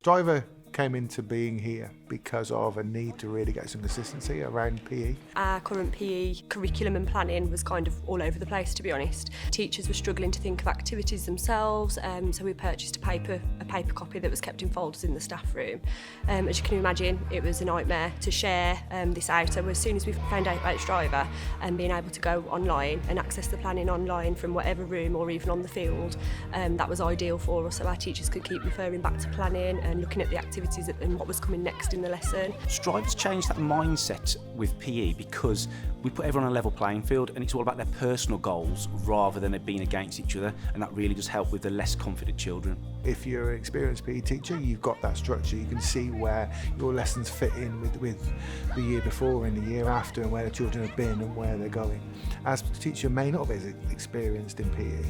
Driver came into being here because of a need to really get some consistency around PE. Our current PE curriculum and planning was kind of all over the place, to be honest. Teachers were struggling to think of activities themselves, so we purchased a paper copy that was kept in folders in the staff room. As you can imagine, it was a nightmare to share this out. So as soon as we found out about Driver and being able to go online and access the planning online from whatever room or even on the field, that was ideal for us, so our teachers could keep referring back to planning and looking at the activities and what was coming next in the lesson. Strive's changed that mindset with PE because we put everyone on a level playing field and it's all about their personal goals rather than it being against each other, and that really does help with the less confident children. If you're an experienced PE teacher, you've got that structure. You can see where your lessons fit in with the year before and the year after, and where the children have been and where they're going. As a teacher may not be as experienced in PE,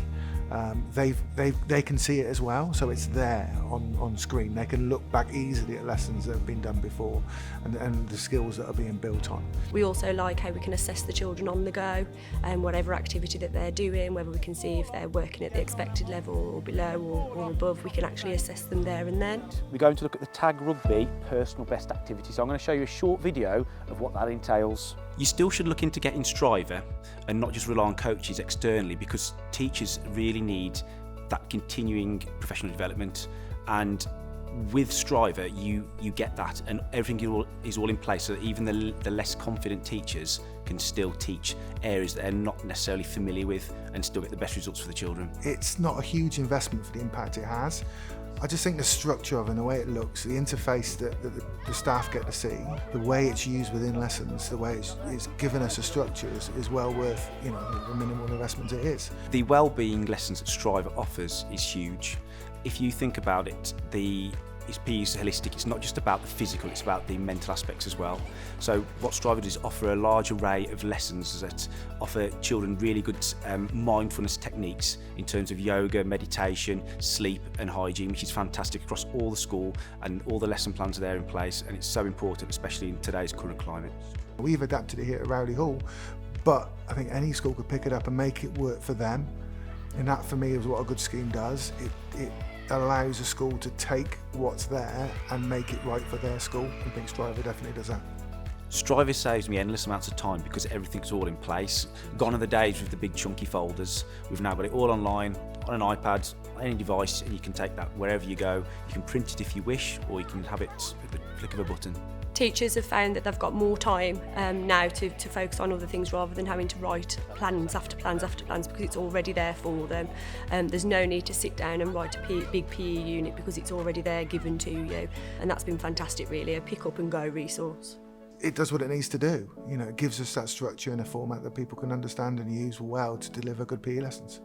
they can see it as well, so it's there on screen. They can look back easily at lessons that have been done before and the skills that are being built on. We also like how we can assess the children on the go and whatever activity that they're doing, whether we can see if they're working at the expected level or below or above, we can actually assess them there and then. We're going to look at the tag rugby personal best activity, so I'm going to show you a short video of what that entails. You still should look into getting Striver and not just rely on coaches externally, because teachers really need that continuing professional development, and with Striver you get that, and everything is all in place so that even the less confident teachers can still teach areas that they're not necessarily familiar with and still get the best results for the children. It's not a huge investment for the impact it has. I just think the structure of it and the way it looks, the interface that the staff get to see, the way it's used within lessons, the way it's given us a structure is well worth, the minimal investment it is. The wellbeing lessons that Striver offers is huge. If you think about it, PE is holistic. It's not just about the physical, it's about the mental aspects as well. So what Striver does is offer a large array of lessons that offer children really good mindfulness techniques in terms of yoga, meditation, sleep and hygiene, which is fantastic across all the school, and all the lesson plans are there in place, and it's so important, especially in today's current climate. We've adapted it here at Rowley Hall, but I think any school could pick it up and make it work for them. And that for me is what a good scheme does. It allows a school to take what's there and make it right for their school. I think Striver definitely does that. Striver saves me endless amounts of time because everything's all in place. Gone are the days with the big chunky folders. We've now got it all online, on an iPad, on any device, and you can take that wherever you go. You can print it if you wish, or you can have it at the flick of a button. Teachers have found that they've got more time now to focus on other things rather than having to write plans after plans after plans, because it's already there for them. There's no need to sit down and write a big PE unit because it's already there given to you, and that's been fantastic really, a pick up and go resource. It does what it needs to do. It gives us that structure in a format that people can understand and use well to deliver good PE lessons.